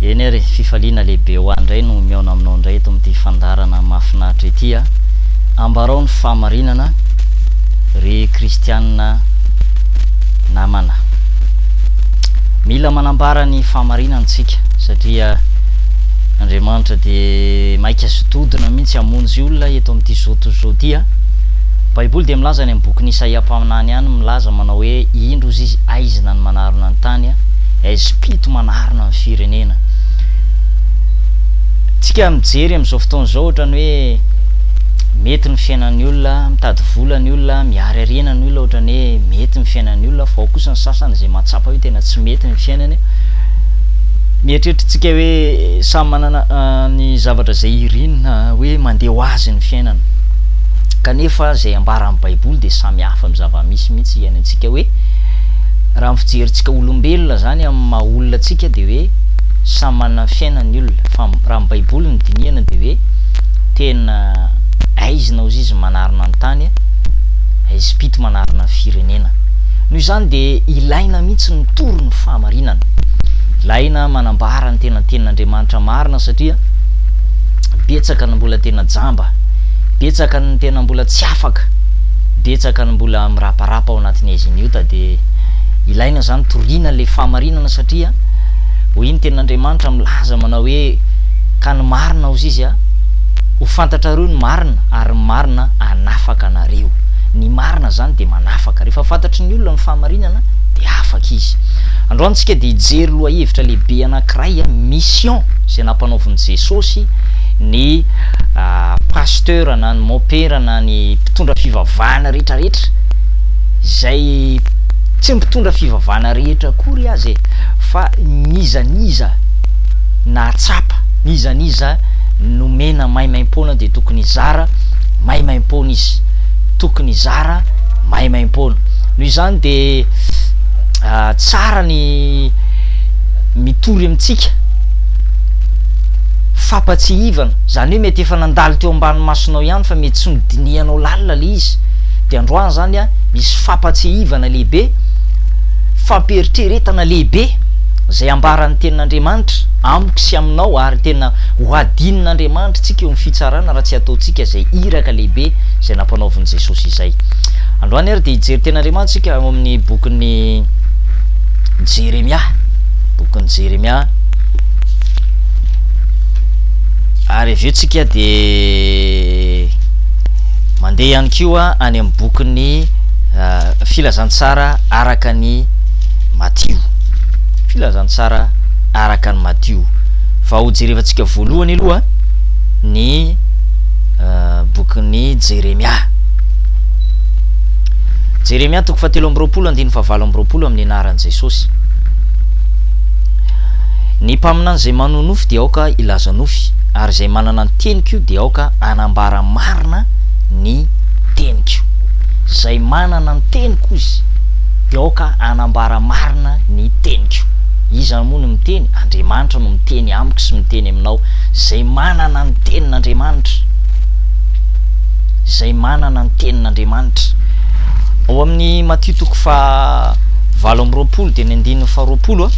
eny ary fifaliana lehibe ho andray no miaona aminao indray eto amin'ity fandarana mahafinaritra ity a ambarao ny fahamarinana ry kristianina namana. Mila manambara ny fahamarinana antsika satria Andriamanitra de maika sotodina mihitsy hamonjy olona eto amin'ity zao to'izao ty a. Baiboly de milaza ny amin'ny bokin'ny Isaia mpaminany ihany milaza manao hoe indro izy aizina ny manarona ny tany a, espito manarona ny firenena. Tsika mijery amin'izao fotoana izao ohatrany hoe mety ny fiainan'ny olona, mitady vola ny olona, miary arena ny olona ohatrany hoe mety ny fiainan'ny olona, fa ao kosa ny sasany izay mahatsapa hoe tena tsy mety ny fiainany. Mieritreritra hoe samy manana ny zavatra izay irinina hoe mandeha ho azy ny fiainana. Kanefa izay ambara amin'ny Baiboly de samy hafa amin'ny zava-misy mihitsy iainantsika hoe raha fijeritsika olombelona zany amin'ny maha olona tsika de hoe samy manana fiainan'ny olona, fa raha amin'ny Baiboly ny dinihana de hoe tena aizina ozy izy manarona ny tany, espito manarona ny firenena. Noho izany de ilaina mihitsy ny toro ny fahamarinana. Ilaina manambara ny tenin'Andriamanitra marina satria betsaka ny mbola tena jamba, betsaka ny tena mbola tsy afaka, betsaka ny mbola miraparapa ao anatin'ny izy io de ilaina zany toriana le fahamarinana satria ho iny tenin'Andriamanitra milaza manao hoe ka ny marina ozy izy a ho fantatrareo ny marina ary marina anafaka anareo. Ny marina zany de manafaka, rehefa fantatry ny olona ny fahamarinana de afaka izy. Androany tsika de hijery loha hevitra lehibe anankiray a, mission izay nampanaoviny Jesosy ny pasteur na ny mopera na ny mpitondra fivavahana rehetrarehetra, izay tsy mpitondra fivavahana rehetra akory azy fa nizaniza na tsapa, nizaniza nomena maimaim-poana de tokony hizara maimaim-poana izy, tokony hizara maimaim-poana. Noho izany de tsara ny mitory amintsika fampatsihivana, zany hoe mety efa nandalo teo ambany masonao ihany fa mety tsy nodinihanao lalina le izy, de androany zany a misy fampatsihivana lehibe, fampieritrretana lehibe zay ambaran'ny tenin'Andriamanitra amiko sy aminao ary tena ho adinin'Andriamanitra tsika eo amin'ny fitsarana raha tsy ataontsika zay iraka lehibe zay nampanaoviny Jesosy izay. Androany ary de hijery tenin'Andriamanitra tsika ao amin'ny bokin'ny Jeremia, bokin'ny Jeremia, ary avy eo tsika de mandeha ihany koa any amin'ny bokin'ny filazantsara araka ny Matio, filazantsara araka ny Matio. Fa ho jerevantsika voalohany aloha ny bokin'ny Jeremia. Jeremia toko 7:7 amin'ny anaran'i Jesosy. Ny mpaminany zay manao nofy de aoka ilaza nofy, ary zay manana ny teniko de aoka anambara marina ny teniko. Zay manana ny teniko izy de aoka anambara marina ny teniko. Iza moa no miteny? Andriamanitra no miteny amiko sy miteny aminao. Zay manana ny tenin'Andriamanitra, zay manana ny tenin'Andriamanitra. Ao amin'ny Matio toko 8:20 de ny 9:20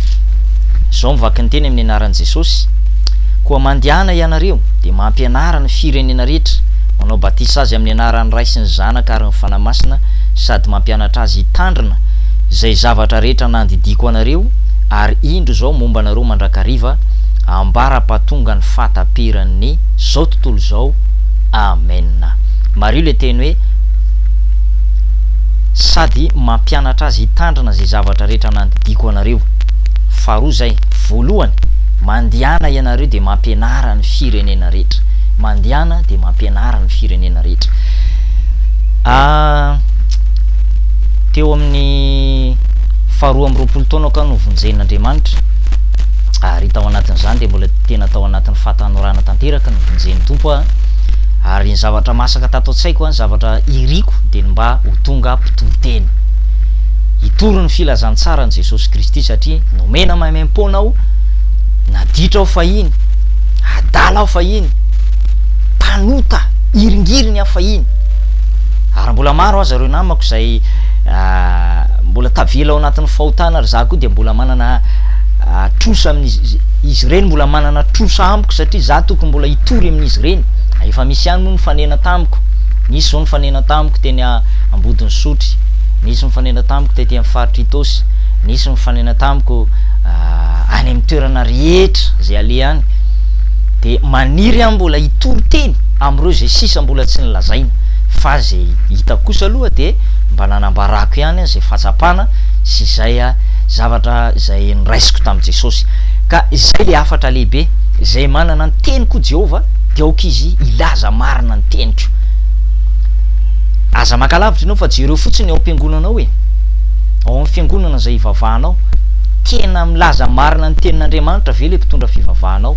zao mivaky ny teny amin'ny anaran'i Jesosy. Koa mandehana ianareo de mampianara ny firenena rehetra, manao batisa azy amin'ny anaran'ny Ray sy ny Zanaka ary ny fanamasina, sady mampianatra azy hitandrina zay zavatra rehetra nandidiko anareo, ary indro zao momba anareo mandrakariva ambara-pahatonga ny fahataperan'ny zao tontolo zao. Amen. Mario le teny hoe sady mampianatra azy hitandrina zay zavatra rehetra nandidiko anareo. Faharoa zay, voalohany mandehana ianareo de mampianara ny firenena rehetra, mandehana de mampianara ny firenena rehetra. Teo amin'ny 2 taona ka no vonjen'Andriamanitra, ary tao anatin'izany de mbola tena tao anatin'ny fahatanorana tanteraka ny vonjen'ny Tompo ary ny zavatra masaka tato an-tsaiko, ny zavatra iriko de mba ho tonga mpitory-teny, hitory ny filazantsara ny Jesosy Kristy, satria nomena maimaim-poana aho, naditra aho fahiny, adala aho fahiny, mpanota iringiriny aho fahiny. Ary mbola maro aza reo namako zay mbola tavela ao anatin'ny fahotana, ary za koa de mbola manana trosa amin'ny izy reny mbola manana trosa amiko satria za tokony mbola hitory amin'izy reny. Efa misy ihany moa mifanena tamiko, nisy zao mifanena tamiko teny Ambodiny Sotry, nisy mifanena tamiko tety amin'ny faritra Itosy, nisy mifanena tamiko any amin'ny toerana rehetra zay ale any. De maniry any mbola hitory teny am'ireo zay sisa mbola tsy nilazaina, fa zay hita kosa aloha de mba nanambarako ihany zay fahatsapana sy zay zavatra zay niraisiko tamin'i Jesosy. Ka zay le afatra lehibe zay manana ny teniko Jehova de aoka izy ilaza marina ny teniko. Aza makalavitra ianao fa jereo fotsiny ao am-piangonanao ao amin'ny fiangonana zay ivavahanao, tena milaza marina ny tenin'Andriamanitra ve le mpitondra fivavahanao,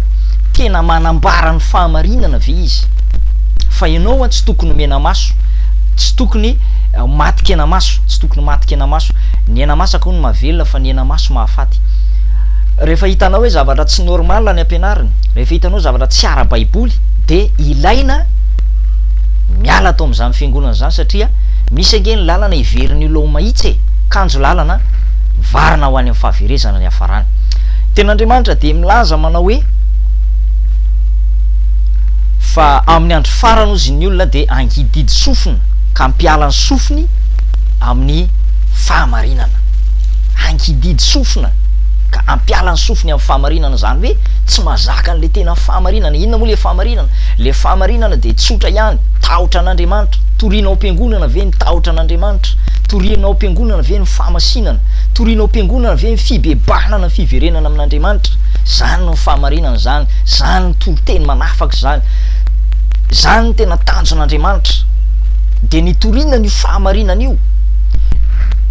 tena manambara ny fahamarinana ve izy. Fa ianao tsy tokony mena maso, tsy tokony matika ena maso, tsy tokony matika ena maso. Ny ena masaka hono mahavelona fa ny ena maso mahafaty. Rehefa hitanao hoe zavatra tsy normal any ampianariny, rehefa hitanao zavatra tsy ara-baiboly, de ilaina miala atao amin'izany fiangonana zany satria misy angeny lalana iverin'ny olona mahitsy kanjo lalana varina ho any amin'ny fahaverezana ny hafarany. Ten'Andriamanitra de milaza manao hoe fa amin'ny andro farany ozy ny olona de angididy sofina ka ampiala ny sofiny amin'ny fahamarinana. Angididy sofina ka ampiala ny sofiny amin'ny fahamarinana, zany hoe tsy mazaka an'le tena fahamarinana. Inona moa le fahamarinana? Le fahamarinana de tsotra ihany, tahotra an'Andriamanitra. Torianao am-piangonana ve ny tahotra an'Andriamanitra? Torianao am-piangonana ve ny fahamasinana? Torianao am-piangonana ve ny fibebahana ny fiverenana amin'Andriamanitra? Zany no fahamarinana zany, zany ny toro-teny manafaka zany, zany ny tena tanjon'Andriamanitra. De ny toriana ny fahamarinana io.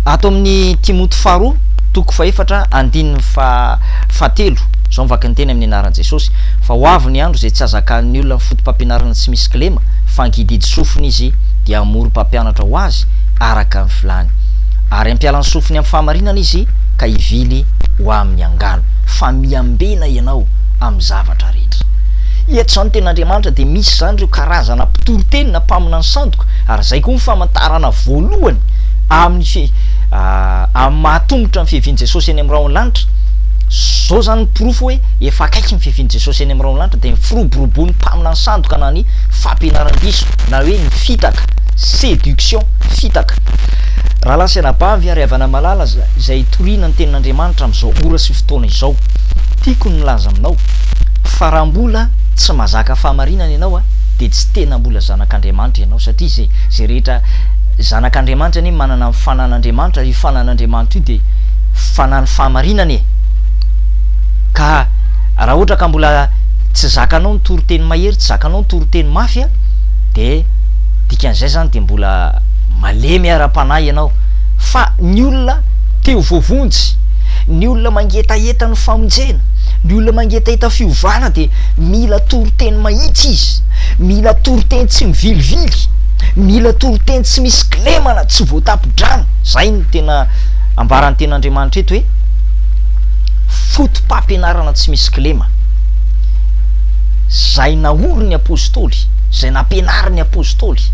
Ato amin'ny Timoty faharoa toko faefatra andininy fahatelo zao mivaky ny teny amin'ny anaran'i Jesosy, fa ho avy ny andro zay tsy azakan'ny olona ny fotom-pampianarana tsy misy kilema, fa angididy sofiny izy dia amory mpampianatra ho azy araka ny filany, ary ampiala ny sofiny amin'ny fahamarinana izy ka hivily ho amin'ny angano. Fa miambena ianao amin'ny zavatra rehetra. Eto zany ten'Andriamanitra de misy zany reo karazana mpitoro-teny na mpamina ny sandoka, ary zay koa ny famantarana voalohany amin'ny mahatongotra ny fihevian'i Jesosy eny amin'ny rahony lanitra. Zao zany ny porofo hoe efa akaiky ny fihevian'i Jesosy eny amin'ny rahony lanitra de ny firoboroboan'ny mpamina ny sandoka na ny fampianaram-diso na hoe ny fitaka, séduction, fitaka. Raha lasanabavy ary avana malala zay toriana ny tenin'Andriamanitra amin'izao ora sy fotoana izao, tiako ny milaza aminao fa raha mbola tsy mazaka fahamarinana ianao de tsy tena mbola zanak'Andriamanitra ianao, satria zay rehetra zanak'Andriamanitra ny manana fanan'Andriamanitra, io fanan'Andriamanitra io de fanany fahamarinana ka raha ohatra ka mbola tsy zakanao ny toro-teny mahery, tsy zakanao ny toro-teny mafy de dikan'izay zany de mbola malemy ara-panahy ianao. Fa ny olona teo voavonjy, ny olona mangetaeta ny famonjena, ny olona mangetaeta fiovana de mila toro-teny mahitsy izy, mila toro-teny tsy mivilivily, mila toro-teny tsy misy kilemana, tsy voatapo-drano. Zay ny tena ambaran'ny ten'Andriamanitra eto hoe fotom-pampianarana tsy misy kilema. Zay naory ny apôstôly, zay nampianary ny apôstôly.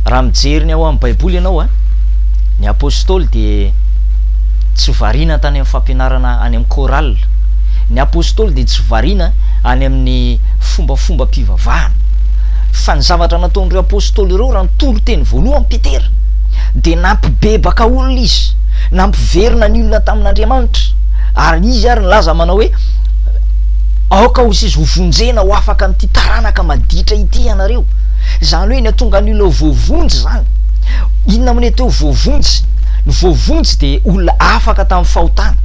Raha mijery ny ao amin'ny baiboly ianao ny apôstôly de tsy variana tany amin'ny fampianarana any amin'ny chorale. Ny apôstôly de tsy variana any amin'ny fombafomba mpivavahana. Fa ny zavatra nataon'ireo apôstôly ireo raha ny toro-teny voalohany Petera de nampibebaka olona izy, nampiverina ny olona tamin'Andriamanitra, ary izy ary nilaza manao hoe aoka ho izy hovonjena ho afaka amin'ity taranaka maditra ity ianareo. Zany hoe ny atonga ny olona voavonjy zany. Inona moa teo voavonjy? Ny voavonjy de olona afaka tamin'ny fahotana,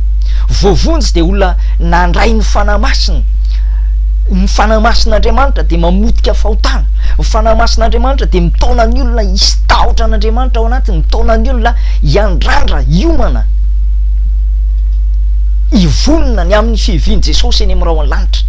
voavonjy de olona nandray ny fanamasina. Ny fanamasin'Andriamanitra de mamotika fahotana, ny fanamasin'Andriamanitra de mitaona ny olona hisy tahotra an'Andriamanitra ao anatiny, mitaona ny olona hiandrandra, hiomana, hivonona ny amin'ny fihevian'i Jesosy eny amin'ny rahony lanitra.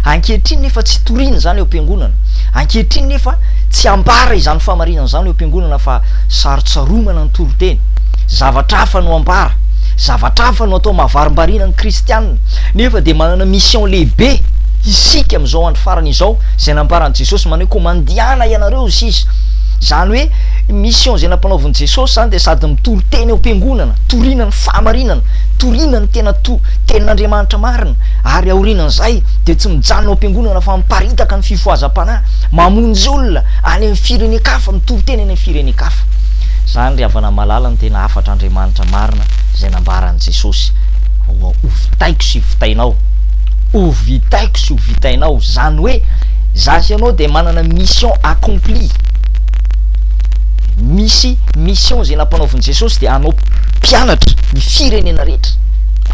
Ankehitriny nefa tsy toriana zany eo am-piangonana, ankehitriny nefa tsy ambara izany fahamarinana zany eo am-piangonana, fa sarotsaroana ny toro-teny, zavatra hafa no ambara, zavatra hafa no atao mahavarim-bariana ny kristianina. Nefa de manana mission lehibe isika amin'izao andro farany izao, zay nambaran'i Jesosy manao hoe koa mandihana ianareo sisa, zany hoe mission zay nampanaoviny Jesosy zany de sady mitoro teny eo am-piangonana, toriana ny fahamarinana, toriana ny tenin'Andriamanitra marina, ary aorianan'izay de tsy mijanona ao am-piangonana fa miparitaka ny fifoazam-panahy, mamonjy olona any amin'ny firenen-kafa, mitoro teny any amin'ny firenen-kafa. Zany ry havana malala ny tena afatra Andriamanitra marina zay nambarany Jesosy. Ho vitaiko sy vitainao, ho vitaiko sy ho vitainao, zany hoe zasy ianao de manana mission accomplie. Misy mission zay nampanaoviny Jesosy de anao mpianatra ny firenena rehetra,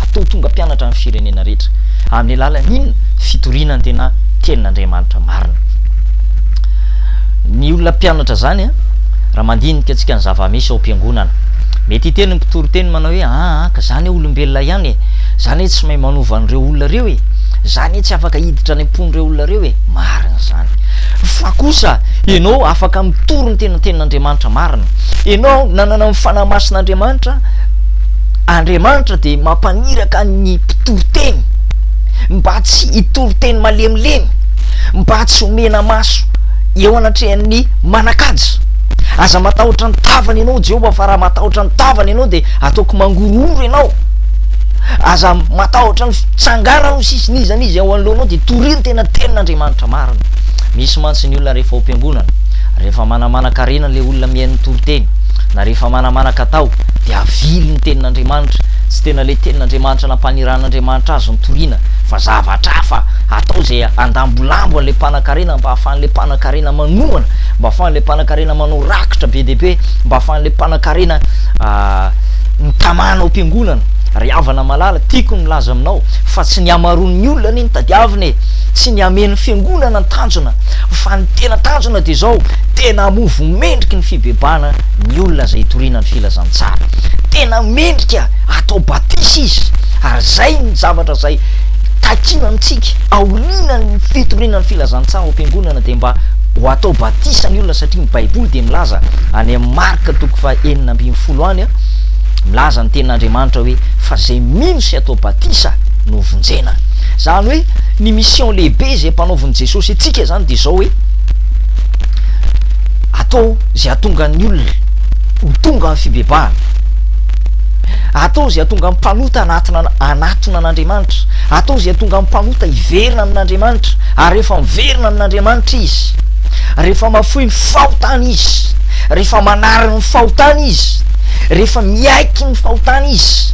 atao tonga mpianatra ny firenena rehetra amin'ny alalan'inona fitoriana ny tena tenin'Andriamanitra marina. Ny olona mpianatra zany raha mandinika antsika ny zava-misy ao am-piangonana, mety hiteny mpitoro teny manao hoe ka zany olombelona ihany zany hoe tsy mahay manova an'ireo olona reo zany hoe tsy afaka hiditra any am-pon'ireo olona reo marina zany. Fa kosa ianao afaka mitoro ny tenin'Andriamanitra marina, ianao nanana ny fanahy masin'Andriamanitra, Andriamanitra de mampaniraka ny mpitoro teny mba tsy hitoro teny malemilemy, mba tsy homena maso eo anatrehan'ny manakaja. Aza matahotra ny tavany ianao Jehova, fa raha matahotra ny tavany ianao de ataoko mangororo ianao. Aza matahotra ny fitsangana no sisy nizanizy ao anoloanao de toriny tena tenin'Andriamanitra marina. Misy mantsy ny olona rehefa ao am-piangonana, rehefa manamana-karena le olona mihaino toro teny, na rehefa manamana-katao de avily ny tenin'Andriamanitra, tsy tena le tenin'Andriamanitra nampaniran'Andriamanitra azy ny toriana, fa zavatra hafa atao zay andambolambo an'le mpanan-karena mba ahafahan'le mpanan-karena manohana, mba ahafahan'le mpanan-karena manao rakitra be dehibe, mba ahafahan'le mpanan-karena mitamana ao am-piangonana. Ry havana malala, tiako ny milaza aminao fa tsy ny amaroan'ny olona ny tadiaviny, tsy ny amen'ny fiangonana ny tanjona, fa ny tena tanjona de zao tena movo mendriky ny fibebana ny olona zay toriana ny filazantsara, tena mendrika atao batisa izy, ary zay ny zavatra zay takina amitsika aoriana ny fitoriana ny filazantsara ao am-piangonana de mba ho atao batisa ny olona, satria ny baiboly de milaza any amin'ny Marka 4:20 any milaza ny tenin'Andriamanitra hoe fa zay mino sy atao batisa no vonjena. Zany hoe ny mission lehibe zay mpanaoviny Jesosy atsika zany de zao hoe atao zay atonga ny olona ho tonga amin'ny fibebahana, atao zay atonga amin'ny mpanota anatona an'Andriamanitra, atao zay atonga amin'ny mpanota hiverina amin'Andriamanitra, ary rehefa miverina amin'Andriamanitra izy, rehefa mafoy ny fahotana izy, rehefa manariny ny fahotana izy, rehefa miaiky ny fahotana izy,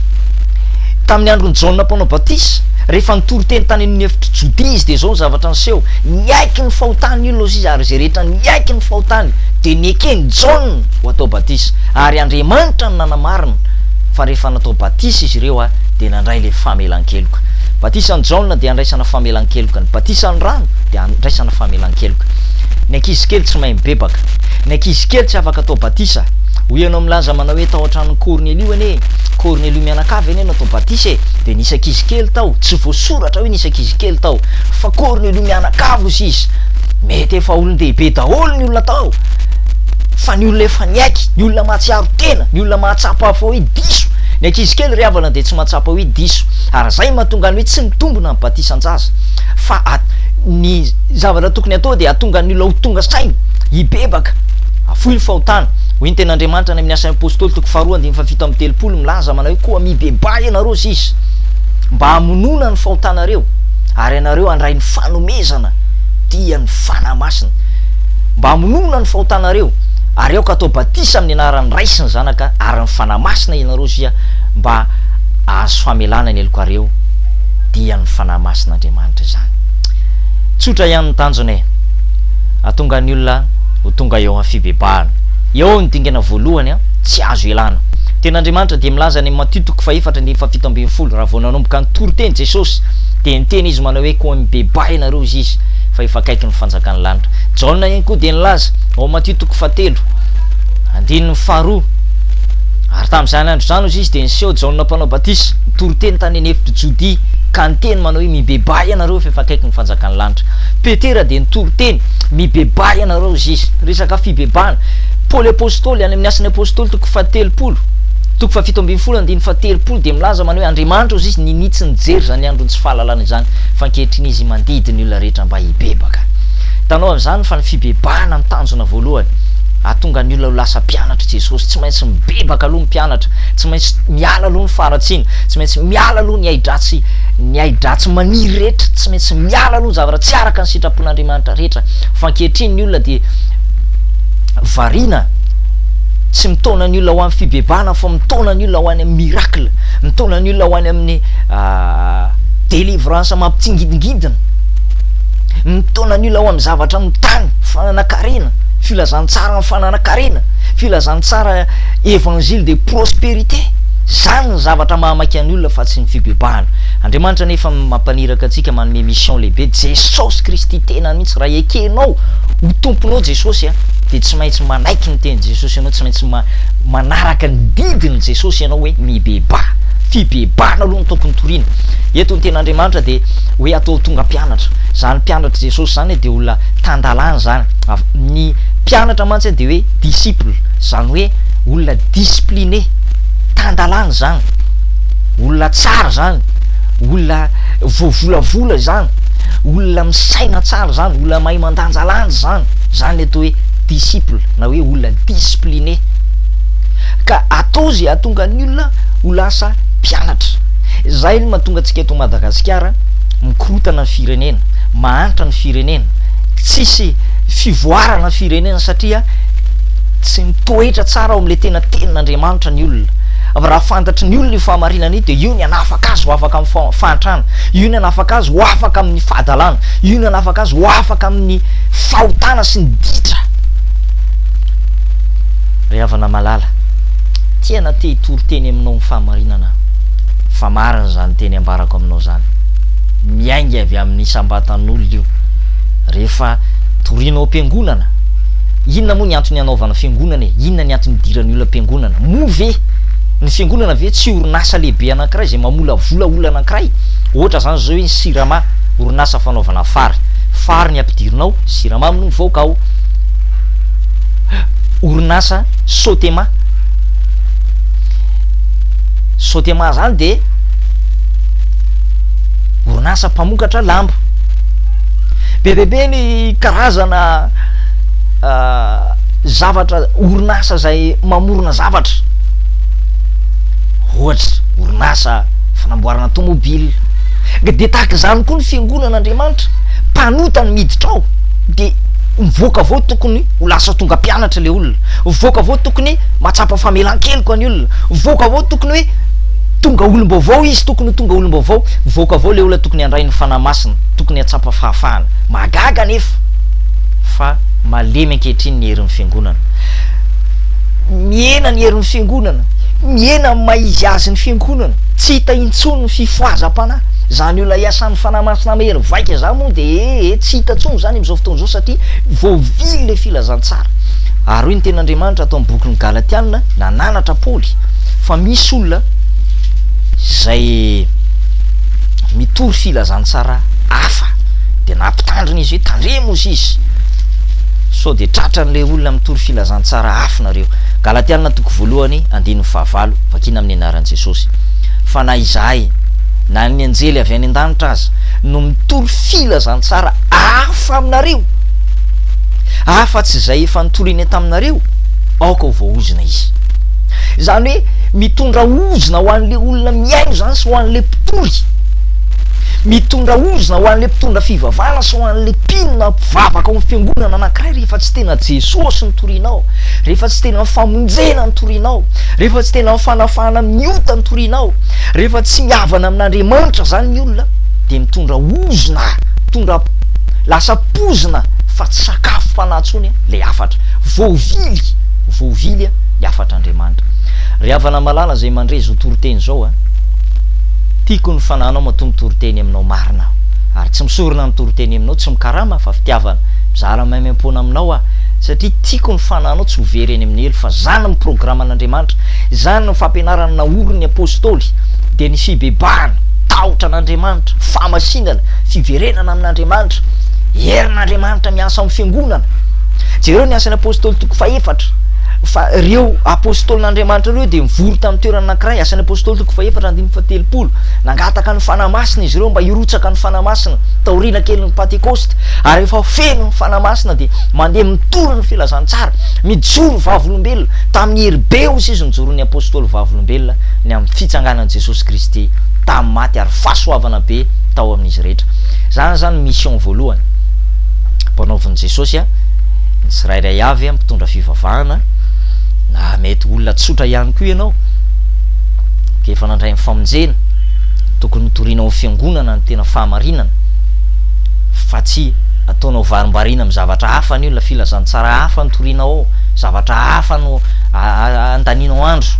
tamin'ny androny Jaona mpanao batisa, rehefa nitoro teny tany amin'ny efitra Jodia izy de zao zavatra niseho, niaiky ny fahotany io lozy izy, ary zay rehetra niaiky ny fahotany de niekeny Jaona ho atao batisa, ary Andriamanitra ny nanamarina fa rehefa natao batisa izy ireo de nandray le famelan-keloka. Batisan'ny Jaona de andraisana famelan-keloka, ny batisan'ny rano de andraisana famelan-keloka. Ny ankizy kely tsy mahay mibebaka, ny ankizy kely tsy afaka atao batisa. Hoy ianao milaza manao hoe tao an-tranon'ny Cornelio anie, Cornelio mianakavy anie natao batisa de nisy ankizy kely tao, tsy voasoratra hoe nisy ankizy kely tao, fa Cornelio mianakavy izy, mety efa olon-dehibe daholo ny olona tao, fa ny olona efa niaiky, ny olona mahatsiaro tena, ny olona mahatsapa fa hoe diso. Ny ankizy kely ry havana de tsy mahatsapa hoe diso, ary zay mahatonga ny hoe tsy mitombona ny batisan-jaza, fa ny zavatra tokony atao de atonga ny olona ho tonga saina hibebaka, afoy ny fahotana. Hoy ny tenin'Andriamanitra ny amin'ny asan'ny apôstôly 2:7-7 milaza manao hoe koa mibebay ianareo sisy mba hamonona ny fahotanareo, ary ianareo andray ny fanomezana dia ny fanahy masina, mba hamonona ny fahotanareo, ary aoka atao batisa amin'ny anaran'ny Ray sy ny Zanaka, ary ny fanahy masina ianareo sia mba ahazo famelana ny elokareo dia ny fanahy masin'Andriamanitra zany. Tsotra ihany ny tanjona atonga ny olona ho tonga eo amin'ny fibebahana. Eo ny dingana voalohany tsy azo elana. Tenin'Andriamanitra de milaza ny Matthieu 4:7-12 raha vao nanomboka nitoro teny Jesosy de niteny izy manao hoe koa mibebay ianareo izy fa efa akaiky ny fanjakany lanitra. Jaona ihany koa de nilaza ao Matthieu 7:2, ary tamin'izany andro zany izy de niseho Jaona mpanao batisa nitoro teny tany any efitra Jodia ka niteny manao hoe mibebay ianareo fa efa akaiky ny fanjakany lanitra. Petera de nitoro teny mibebay ianareo izy, resaka fibebana. Paoly apôstôly any amin'ny asan'ny apôstôly 7:7 de milaza manao hoe Andriamanitra ozy izy ninitsy nijery zany andro tsy fahalalana izany, fa ankehitriny izy mandidy ny olona rehetra mba hibebaka. Hitanao amin'izany fa ny fibebahana ny tanjona voalohany ahatonga ny olona ho lasa mpianatra Jesosy tsy maintsy mibebaka aloha mpianatra tsy maintsy miala aloha ny faratsiny tsy maintsy miala aloha ny aidratsy maniry rehetra tsy maintsy miala aloha ny zavatra tsy araka ny sitrapon'Andriamanitra rehetra fa ankehitriny ny olona de variana tsy mitona ny olona ho amin'ny fibebana fa mitona ny olona ho any amin'ny miracle mitona ny olona ho any amin'ny délivrance mampitsingidingidina mitona ny olona ho amin'ny zavatra amin'ny tany fananakarena filazantsara amin'ny fananakarena filazantsara évangile de prospérité zany ny zavatra mahamaiky ny olona fa tsy ny fibebahana Andriamanitra nefa mampaniraka antsika manome mission lehibe Jesosy Kristy tena mihitsy raha ekenao ho tomponao Jesosy de tsy maintsy manaiky ny teny Jesosy ianao tsy maintsy manaraka ny didiny Jesosy ianao hoe mibebah fibebahana aloha ny tokony toriana eto ny ten'Andriamanitra de hoe atao tonga mpianatra zany mpianatra Jesosy zany de olona tandalana zany ny mpianatra mantsy de hoe disciple zany hoe olona discipliné tandalana zany olona tsara zany olona voavolavola zany olona misaina tsara zany olona mahay mandanjalanja zany atao hoe disciple na hoe olona discipliné ka atao zay ahatonga ny olona ho lasa mpianatra zay no mahatonga antsika eto Madagasikara mikorotana ny firenena mahantra ny firenena tsisy fivoarana ny firenena satria tsy mitoetra tsara ao am'le tena tenin'Andriamanitra ny olona raha fantatry ny olona io fahamarinana io de io ny anafaka azy ho afaka amin'ny fahantrana io ny anafaka azy ho afaka amin'ny fahadalana io ny anafaka azy ho afaka amin'ny fahotana sy ny ditra ry havana malala tiana te hitory teny aminao ny fahamarinana fa marina zany teny ambarako aminao zany miainga avy amin'ny sambatan'olona io rehefa torinao am-piangonana inona moa ny antony anaovana fiangonana inona ny antony idiran'ny olona am-piangonana move ny fiangonana ve tsy orinasa lehibe anankiray zay mamola vola olona anankiray ohatra zany zao hoe ny sirama orinasa fanaovana fary ny ampidirinao sirama amin'ny mivoaka ao orinasa sotema zany de orinasa mpamokatra lamba bebebe ny karazana zavatra orinasa zay mamorona zavatra ohatra orinasa fanamboarana tomobile de tahaka zany koa ny fiangonan'Andriamanitra mpanotany miditra ao de mivoaka avao tokony ho lasa tonga mpianatra le olona mivoaka avao tokony matsapa famelan-keloka ny olona mivoaka avao tokony hoe tonga olom-baovao izy tokony tonga olom-baovao mivoaka avao le olona tokony handray ny fanahy masina tokony hatsapa fahafahana magaga nefa fa malemy ankehitriny ny herin'ny fiangonana miena ny herin'ny fiangonana miena maizy azy ny fiangonana tsy hita intsony ny fifoazam-panahy zany olona iasan'ny fanahy masina mehery vaika zany moa de tsy hita tsony zany am'izao fotoana zao satria voavily le filazantsara ary hoy ny ten'Andriamanitra atao amin'ny boky ny Galatiana nananatra Paoly fa misy olona zay mitory filazantsara hafa de nampitandrina izy hoe tandremozy izy so de tratran'le olona mitory filazantsara hafa nareo Galatiana toko voalohany 9:5 vakina amin'ny anaran'i Jesosy fa na izahay na ny anjely avy any an-danitra aza no mitory filazantsara hafa aminareo hafa tsy zay efa nitoriny taminareo aoka ho voaozina izy zany hoe mitondra ozina ho an'le olona miaino zany sy ho an'le mpitory mitondra ozina ho an'le mpitondra fivavahana sy ho an'le mpinona mpivavaka ao amin'ny fiangonana anankiray rehefa tsy tena Jesosy ny torinao rehefa tsy tena famonjena ny torinao rehefa tsy tena fanafahana miota ny torinao rehefa tsy miavana amin'Andriamanitra zany ny olona de mitondra ozina mitondra lasa pozina fa tsy sakafo mpanantsony le afatra voavily ny afatr'Andriamanitra ry havana malala zay mandrezy ho toriteny zao tiako ny fananao matombo toriteny aminao marina ary tsy misorona ny toriteny aminao tsy mikarama fa fitiavana mizara maimam-pona aminao satria tiako ny fananao tsy ho very eny amin'ny elo fa zany ny programa an'Andriamanitra zany ny fampianarana naorony apôstôly de ny fibebahana tahotra an'Andriamanitra famasinana fiverenana amin'Andriamanitra herin'Andriamanitra miasa amin'ny fiangonana jereo ny asan'ny apôstôly toko 4 fa reo apôstôlin'Andriamanitra reo de mivory tamin'ny toerana anankiray, asan'ny apôstôly toko faefatra andimy fatelopolo, nangataka ny fanahy masina izy reo mba hirotsaka ny fanahy masina taoriana kely ny Pentecoste, ary efa feno ny fanahy masina de mandeha mitory ny filazantsara, mijoro vavolombelona tamin'ny heribe ozy izy nijoro ny apôstôly vavolombelona ny amin'ny fitsanganan'i Jesosy Kristy tamin'ny maty, ary fahasoavana be tao amin'izy rehetra. Zany mission voalohany mpanaovan'i Jesosy a, ny tsirairay avy a mpitondra fivavahana, na mety olona tsotra ihany koa ianao ke efa nandray amin'ny famonjena, tokony torinao fiangonana ny tena fahamarinana, fa tsy ataonao varimbarina amin'ny zavatra hafa ny olona, filazantsara hafa ny torinao, zavatra hafa no andaninao andro.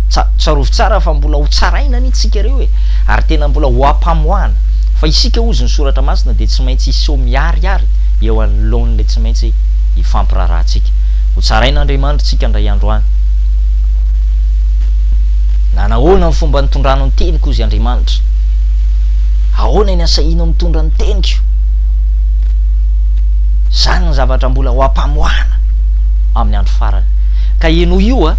Tsarovy tsara fa mbola ho tsaraina ny tsika reo e, ary tena mbola ho ampamoana, fa isika ozy ny soratra masina de tsy maintsy iseo miariary eo alohan'le tsy maintsy hifampirarahantsika. Ho tsarain'Andriamanitra tsika ndray andro any. Nanahoana ny fomba nitondrano ny teniko izy Andriamanitra, ahoana ny asahina mitondra ny teniko, zany ny zavatra mbola ho ampamoana amin'ny andro farany. Ka ianao io a,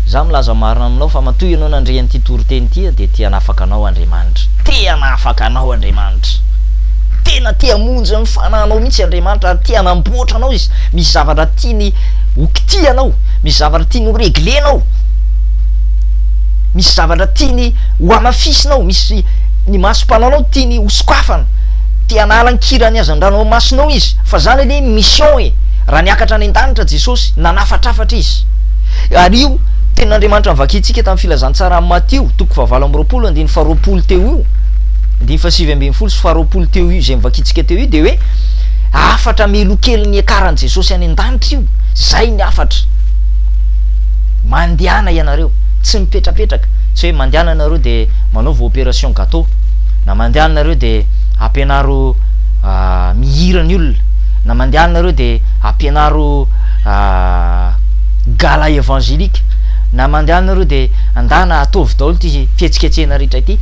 za milaza marina aminao fa matoy ianao nandre an'ity toriteny ity de tia hanafaka anao Andriamanitra, tia hanafaka anao Andriamanitra, tena tia monja ny fananao mihitsy Andriamanitra, ary tia hanamboatra anao izy. Misy zavatra tiany hokity anao, misy zavatra tiany ho reglenao, misy zavatra tiany ho amafisinao, misy ny masom-pananao tiany ho sokafana, tia hanala ny kirany hazan-drano masinao izy. Fa zany anie mission e, raha niakatra any an-danitra Jesosy nanafatrafatra izy. Ary io ten'Andriamanitra mivakitsika tamin'ny filazantsara amin'ny Matio toko fahavalo amby roapolo andiny faharoapolo teo io, andiny fasivy ambin'ny folo sy faharoapolo teo io, zay mivakitsika teo io de hoe afatra melokely ny akaran'i Jesosy any an-danitra io. Zay ny afatra. Mandehana ianareo, tsy mipetrapetraka, tsy hoe mandehana anareo de manaova opération gâteau, na mandehana anareo de ampianaro mihira ny olona, na mandehana anareo de ampianaro gala évangélique, na mandehana anareo de andana ataovy daholo ty fihetsiketsehana rehetra ity.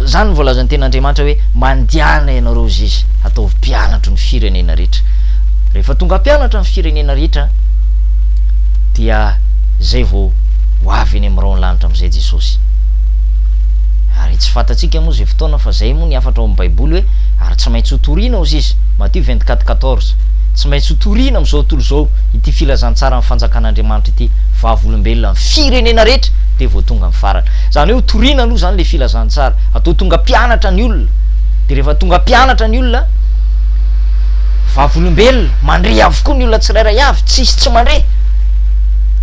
Zany voalazan'ny ten'Andriamanitra hoe mandehana ianareo izy, ataovy mpianatra ny firenena rehetra. Rehefa tonga mpianatra ny firenena rehetra dia zay vao ho avy eny amin'irao ny lanitra am'izay Jesosy. Ary tsy fantatsika moa zay fotoana fa zay moa ny afatra ao amin'ny baiboly hoe ary tsy maintsy ho toriana ozy izy, Matthieu 24:14, tsy maintsy ho toriana am'izao tontolo zao ity filazantsara amin'ny fanjakan'Andriamanitra ity vavolombelona amin'ny firenena rehetra de vao tonga amin'ny farany. Zany hoe toriana aloha zany le filazantsara, atao tonga mpianatra ny olona, de rehefa tonga mpianatra ny olona vavolombelona mandre avokoa ny olona tsirairay avy, tsisy tsy mandre,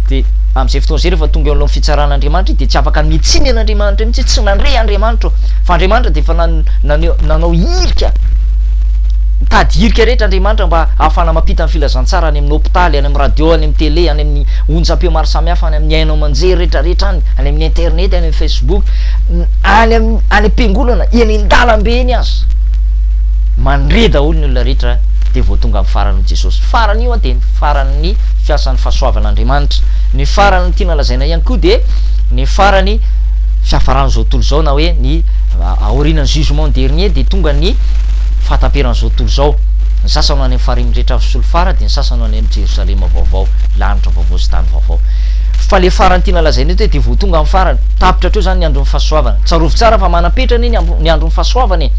de am'izay fotoana zay rehefa tonga eo alohan'ny fitsaran'Andriamanitra de tsy afaka mihitsiny an'Andriamanitra mihitsy, tsy nandre Andriamanitra, fa Andriamanitra de efa nanao irika, tady irika rehetra Andriamanitra mba ahafana mampita ny filazantsara any amin'ny hôpitaly, any amin'ny radio, any amin'ny télé, any amin'ny onjam-peo maro samihafa, any amin'ny ainao aman-jery rehetrarehetra any amin'ny internet, any amin'ny Facebook, any am-piangolana, eny an-dalambe eny azy, mandre daholo ny olona rehetra de vao tonga amin'ny faran'i Jesosy. Farany io de ny faran'ny fiasan'ny fahasoavan'Andriamanitra, ny farany tiana lazaina ihany koa de ny farany fiafaran'izao tontolo zao, na hoe ny aorianan'ny jugement dernier, de tonga ny fahataperan'izao tontolo zao. Ny sasany ho any amin'ny farimy rehetra avy solofara, de ny sasany ho any amin'ny Jerosalema vaovao, lanitra vaovao sy tany vaovao. Fa le farany tiana lazaina eto de vao tonga amin'ny farany, tapitra teo zany ny andron'ny fahasoavana. Tsarovy tsara fa manapetrany ny andron'ny fahasoavana e.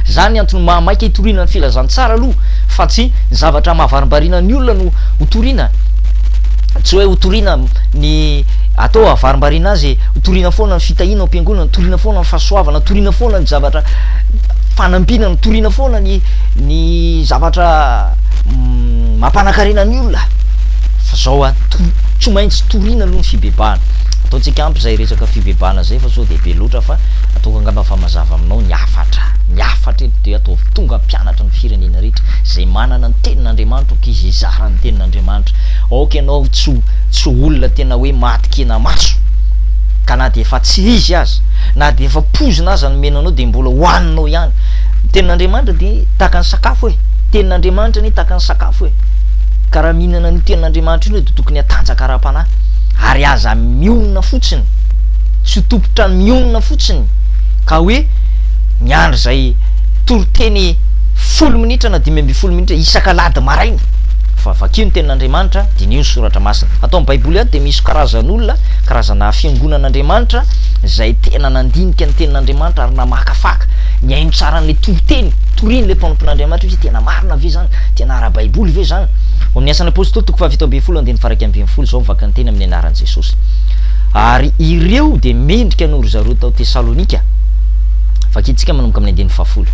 Zany ny antony mahamaika hitoriana ny filazantsara aloha, fa tsy ny zavatra mahavarimbarina ny olona no hotoriana. Tsy hoe hotoriana ny atao avarimbarina azy, hotoriana foana ny fitahiana am-piangolana, hotoriana foana ny fahasoavana, hotoriana foana ny zavatra fanampinana, hotoriana foana ny zavatra mampanakarena ny olona. Fa zao a tsy maintsy toriana aloha ny fibebahana. Ataontsika ampy zay resaka fibebahana zay fa sao dehibe loatra, fa ataoko angamba fa mazava aminao ny afatra eto de ataovy tonga mpianatra ny firenena rehetra zay manana ny tenin'Andriamanitra, okizy izara ny tenin'Andriamanitra. Aoka ianao tsy olona tena hoe matikena maso, ka na de efa tsy izy azy, na de efa pozina aza nomenanao de mbola hoaninao ihany. Tenin'Andriamanitra de tahaka ny sakafo e, tenin'Andriamanitra ny tahaka ny sakafo e. Ka raha mihinana ny tenin'Andriamanitra io de tokony hatanjaka ara-panahy, ary aza mionona fotsiny, sy tompotra ny mionona fotsiny, ka hoe miandry zay toriteny 10 minitra na 5 ambin'ny 10 minitra isaka lady maraina, fa vakio ny tenin'andriamanitra de nio ny soratra masina. Atao amin'ny baiboly any de misy karazan'olona karazana fiangonan'andriamanitra zay tena nandinika ny tenin'andriamanitra ary namakafaka miaino tsara n'le toroteny toriny le mpanompon'andriamanitra hoe tena marina ve zany, tena ara-baiboly ve zany. Amin'ny asan'ny apôstôly toko fahavalo ambin'ny folo andiny faraika ambin'ny folo zao mivaka ny teny amin'ny anaran'i Jesosy. Ary ireo de mendrika nory zareo tao Tesalonika, vakitsika manomboka amin'ny andiny fahafolo.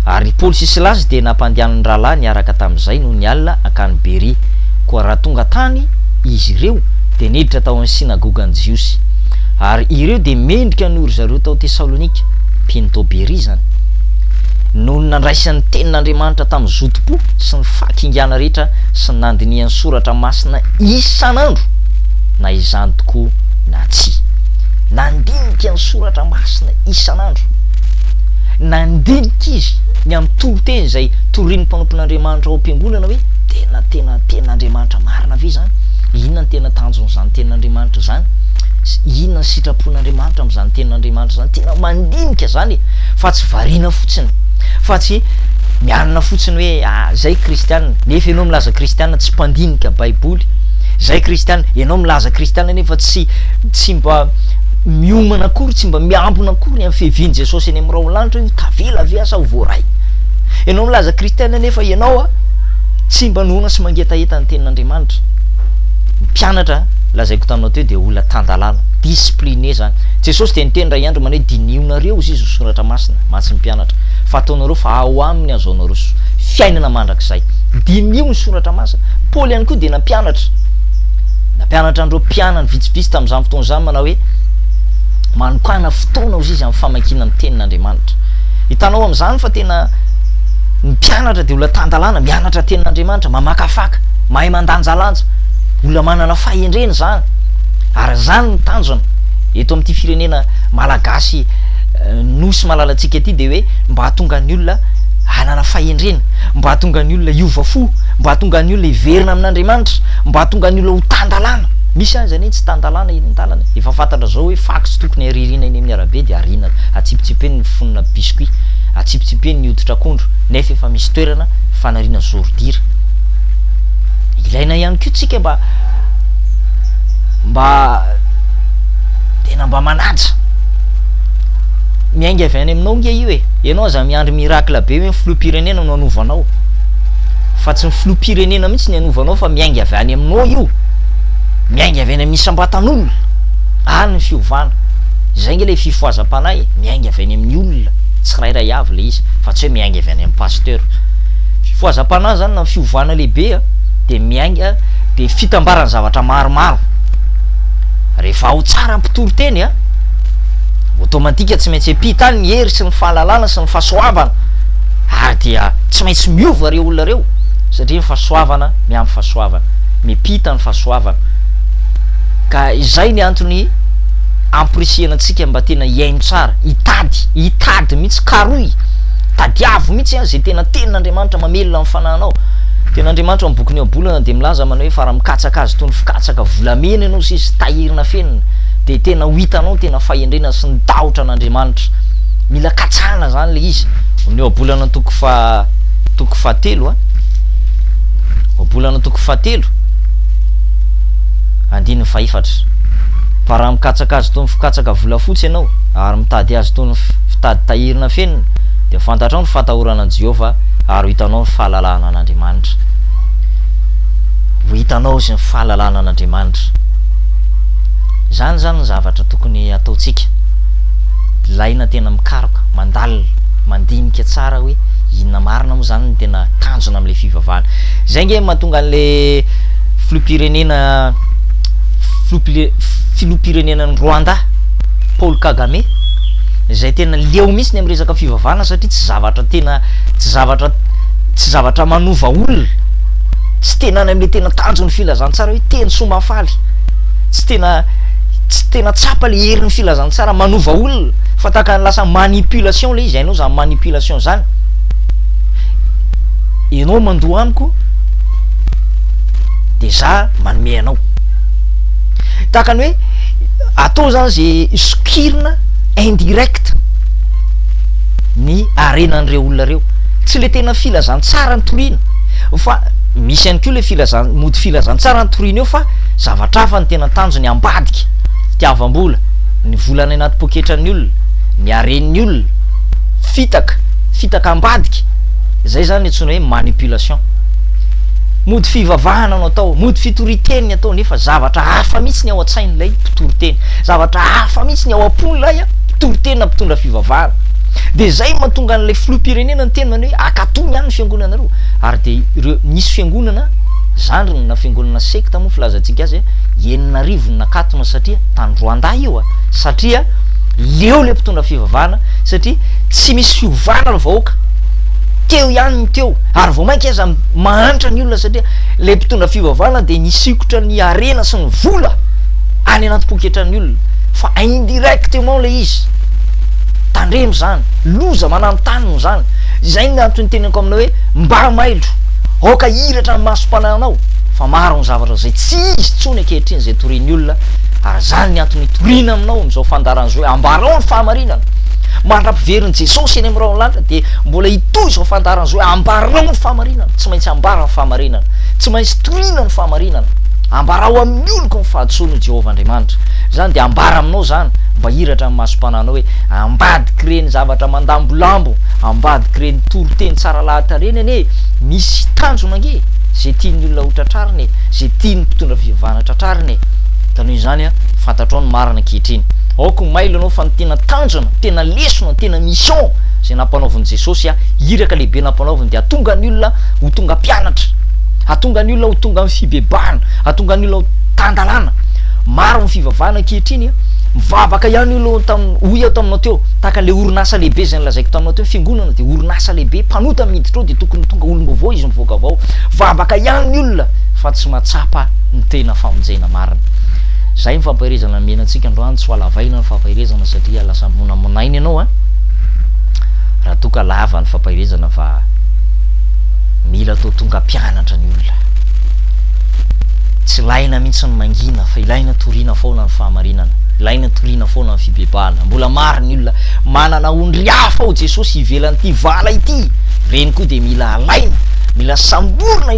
Ary Paoly sy Silasy de nampandehan'ny rahalahy niaraka tamin'izay no ny alina akany Bery. Koa raha tonga tany izy ireo de neditra tao amin'ny sinagogan'ny Jiosy. Ary ireo de mendrika nory zareo tao Tesalonika, mpiany tao Bery zany, no nandraisan'ny tenin'Andriamanitra tamin'ny zotom-po sy ny fakingana rehetra sy ny nandinihan'ny soratra masina isan'andro, na izany tokoa na tsy. Nandinika ny soratra masina isan'andro, nandinika izy ny amin'ny toroteny zay torian'ny mpanompon'Andriamanitra ao am-piangonana hoe tena Andriamanitra marina ve zany, inona ny tena tanjon'izany tenin'Andriamanitra zany, inona ny sitrapon'Andriamanitra amin'izany tenin'Andriamanitra zany. Tena mandinika zany, fa tsy variana fotsiny, fa tsy mianana fotsiny hoe zay kristianina nefa ianao milaza kristianina tsy mpandinika baiboly, zay kristianina ianao milaza kristianina nefa tsy mba miomana akory, tsy mba miambona akory ny amin'ny fihevian'i Jesosy eny amin'ny raolanitra hoe tavela ve asa ho voaray. Ianao milaza kristianina nefa ianao tsy mba noana sy mangetaheta ny tenin'Andriamanitra. Mpianatra lazaiko taminao teo de olona tandalana, discipliné zany. Jesosy de niteny ray andro mane dinionareo izy ny soratra masina, matsy mpianatra, fa ataonareo fa ao aminy azaonareo fiainana mandrakizay. Dinio ny soratra masina. Paoly ihany koa de nampianatra andreo mpianany vitsivitsy tamin'izany fotoana zany manao hoe manokana fotoana ozy izy amin'ny famakiana ny tenin'Andriamanitra. Hitanao amin'izany fa tena ny mpianatra de olona tandalana, mianatra tenin'Andriamanitra, mamakafaka, mahay mandanjalanja, olona manana fahendrena zany. Ary zany ny tanjona eto amin'ity firenena malagasy nosy malalatsika ety de hoe mba hahatonga ny olona hanana fahendrena, mba hahatonga ny olona hiova fo, mba hahatonga ny olona hiverina amin'Andriamanitra, mba hahatonga ny olona ho tandalana. Misy any zany tsy tandalana eny an-dalana, efa fantatra zao hoe faky tsy tokony aririna eny amin'ny arabe de arina, atsipitsipeny ny fonina biscuit, atsipitsipeny ny hoditra akondro, nefa efa misy toerana fanariana zorodira. Ilaina ihany koa tsika tena mba manaja miainga avy any aminao nge io ianao za miandry miracle be hoe filoham-pirenena no anovanao, fa tsy ny filoham-pirenena mihitsy ny anovanao fa miainga avy any aminao io, miainga avy any amin'ny isambatan'olona, any ny fiovana. Zay nge le fifoazam-panahy, miainga avy any amin'ny olona, tsy rairay avy le izy, fa tsy hoe miainga avy any amin'ny pasteur. Fifoazam-panahy zany na fiovana lehibe de miainga de fitambarany zavatra maromaro. Rehefa ao tsara ampitoroteny automatika tsy maintsy apita any ny hery sy ny fahalalana sy ny fahasoavana, ary dia tsy maintsy miova reo olona reo satria ny fahasoavana miampy fahasoavana, mipita ny fahasoavana. Ka izay ny antony ampirisihana antsika mba tena hiaino tsara, hitady mihitsy karoy, tadiavo mihitsy zay tena tenin'Andriamanitra mamelona amin'ny fananao. Tenin'Andriamanitra amin'ny bokiny Abolana de milaza manao hoe fa raha mikatsaka azy toy ny fikatsaka volamena ianao sy izy tahirina fenina de tena ho hitanao tena fahendrena sy ny dahotra an'Andriamanitra. Mila katsahana zany le izy. Amin'ny Abolana toko fahatelo Abolana toko fahatelo andininy fahaefatra. Fa raha mikatsaka azy toy ny fikatsaka volafotsy ianao ary mitady azy toy ny fitady tahirina fenina de fantatrao ny fatahorana an' Jehova ary hitanao ny fahalalana an'Andriamanitra. Ho hitanao sy ny fahalalana an'Andriamanitra. Zany ny zavatra tokony ataotsika. Ilaina tena mikaroka, mandalina, mandinika tsara hoe inona marina moa zany ny tena tanjona amin'le fivavahana. Zay nge mahatonga an'le filoham-pirenenan'ny Rwanda, Paul Kagame, zay tena leo mihitsy ny amin'ny resaka fivavahana satria tsy zavatra manova olona, tsy tena any amin'le tena tanjony filazantsara hoe teny somafaly, tsy tena tsapa le herin'ny filazantsara manova olona, fa tahaka ny lasa manipulation le izy. Hainao zany manipulation zany, ianao mandoa amiko de za manome anao, tahaka ny hoe atao zany zay sokirina indirect ny arenan'ireo olona reo, tsy le tena filazantsara ny toriana, fa misy ihany koa le filazan mody filazantsara ny torina eo fa zavatra hafa ny tena tanjony ambadika fitiavam-bola ny volany anaty poketran'ny olona ny aren'ny olona fitaka ambadika zay zany antsoina hoe manipulation mody fivavahana no atao mody fitoriteny atao nefa zavatra hafa mihitsy ny ao an-tsainy lay mpitoriteny zavatra hafa mihitsy ny ao am-pony lay a mpitoriteny na mpitondra fivavahana de zay mahatonga an'lay filoham-pirenena ny tenany hoe akatony ihany ny fiangonanareo ary de ireo nisy fiangonana zandriny na fiangonana sekta moa filazantsika azy 9,000 nakatona satria tany Rwanda io satria leo le mpitondra fivavahana satria tsy misy fiovana ny vahoaka teo ihany ny teo ary vao mainka aza mahantra ny olona satria le mpitondra fivavahana de nisikotra ny arena sy ny vola any anaty poketran'ny olona fa indirectement le izy tandremo zany loza manano taniny zany zay ny antony teneniko aminao hoe mba mailo aoka hiratra ny masom-pananao fa maro ny zavatra zay tsy izy tsony ankehitriny zay toriny olona ary zany ny antony torina aminao am'izao fandaran'izo hoe ambarao ny fahamarinana mandra-piveriny Jesosy eny am'rao ny lanitra de mbola hitoy zao fandaran'izo hoe ambarao ny fahamarinana tsy maintsy ambara ny fahamarinana tsy maintsy torina ny fahamarinana ambarao amin'ny oloko ny fahatsony Jehovah Andriamanitra zany de ambara aminao zany mba hiratra amin'ny masom-pananao hoe ambadiky reny zavatra mandambolambo ambadiky reny toroteny tsara lahatareny ane misy tanjona ange zay tiany olona ho tratrariny zay tiany mpitondra fivavahana tratrariny ka noho izany a fantatrao ny marina ankehitriny aoko mailo anao fa ny tena tanjona tena lesona tena mission zay nampanaoviny Jesosy a hiraka lehibe nampanaoviny de atonga ny olona ho tonga mpianatra atonga ny olona ho tonga amin'ny fibebahana atonga ny olona ho tandalana maro ny fivavahana ankehitriny a mivavaka ihany olo hoy ato aminao teo tahaka le orinasa lehibe zay nylazaiko taminao teo fiangonana de orinasa lehibe mpanota miditra ao de tokony tonga olom-bavao izy mivoaka avao vavaka ihany ny olona fa tsy matsapa ny tena famonjena marina zay mifampahirezana menantsika androany tsy ho alavaina ny fampahirezana satria lasa monamonainy ianao a raha toka lava ny fampahirezana fa mila atao tonga mpianatra ny olona tsy ilaina mihitsy ny mangina fa ilaina torina foana ny fahamarinana ilaina torina foana ny fibebahana mbola maro ny olona manana ondry hafa ao Jesosy ivelan'ity vala ity reny koa de mila alaina mila samborona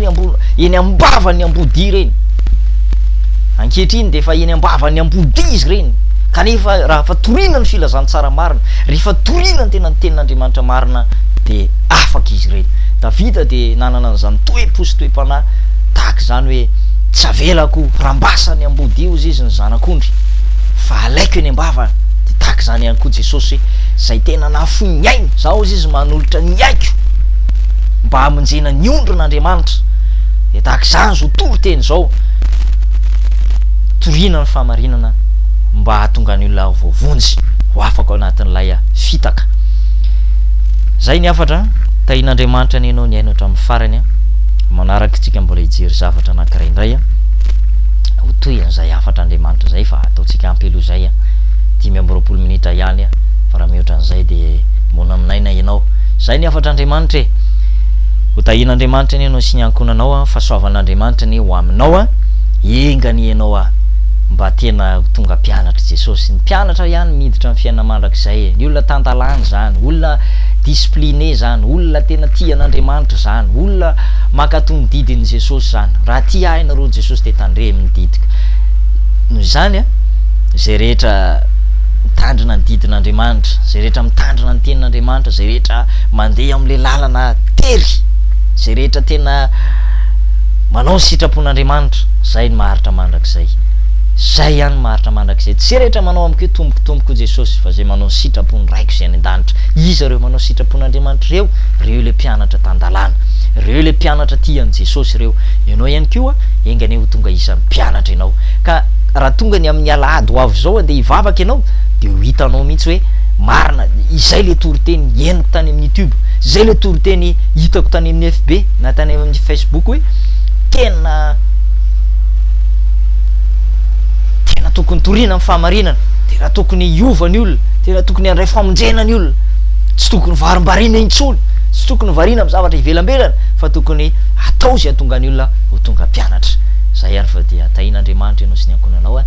eny ambavany ambody reny ankehitriny de fa eny ambavany ambody izy reny kanefa raha fa torina ny filazantsara marina rehefa torina ny tena ny tenin'Andriamanitra marina de afaka izy reny Davida de nanana an'izany toe-posy toe-panahy tahaka zany hoe tsy avelako rambasany ambody io izy ny zanak'ondry fa alaiko eny ambavany de tahaka zany ihany koa Jesosy zay tena nafo ny ainy zao izy manolotra ny aiko mba hamonjena ny ondrin'Andriamanitra de tahaka zany zo toriteny zao torina ny fahamarinana mba hahatonga ny olona voavonjy ho afaka ao anatin'ilay fitaka zay ny afatra tahin'Andriamanitra ny ianao ny aino hatramin'ny farany a manaraka tsika mbola hijery zavatra anankiray indray a ho toy an'izay afatra Andriamanitra zay fa ataotsika ampelo zay a 5 minitra ihany a fa raha mihoatra an'izay de mona aminaina ianao zay ny afatra Andriamanitra e ho tahin'Andriamanitra ny ianao sy ny ankonanao a fahasoavan'Andriamanitra ny ho aminao a engany ianao a mba tena tonga mpianatra Jesosy ny mpianatra ihany miditra amin'ny fiainana mandrakizay ny olona tandalany zany olona discipliné zany olona tena tia an'Andriamanitra zany olona makatony didiny Jesosy zany raha tia hainareo Jesosy de tandremy ny didika noho izany a zay rehetra mitandrina ny didin'Andriamanitra zay rehetra mitandrina ny tenin'Andriamanitra zay rehetra mandeha am'le lalana tery zay rehetra tena manao sitrapon'Andriamanitra zay ny maharitra mandrakizay zay ihany maharitra mandrakizay tsy rehetra manao amiko tombokotomboko Jesosy fa zay manao sitrapony raiko zay any an-danitra izy reo manao sitrapon'Andriamanitra reo le mpianatra tandalana reo le mpianatra tian'i Jesosy reo ianao ihany koa engany ho tonga isa mpianatra ianao ka raha tonga ny amin'ny alahady ho avy zao andeha hivavaka ianao de ho hitanao mihitsy hoe marina izay le toriteny henoko tany amin'ny YouTube zay le toriteny hitako tany amin'ny FB na tany amin'ny Facebook hoe tena tokony torina amin'ny fahamarinana tena tokony hiova ny olona tena tokony handray famonjena ny olona tsy tokony varim-bariana intsony tsy tokony variana amin'ny zavatra ivelambelana fa tokony atao zay atonga ny olona ho tonga mpianatra zay ihany fa dia tahin'Andriamanitra ianao sy ny ankonanao a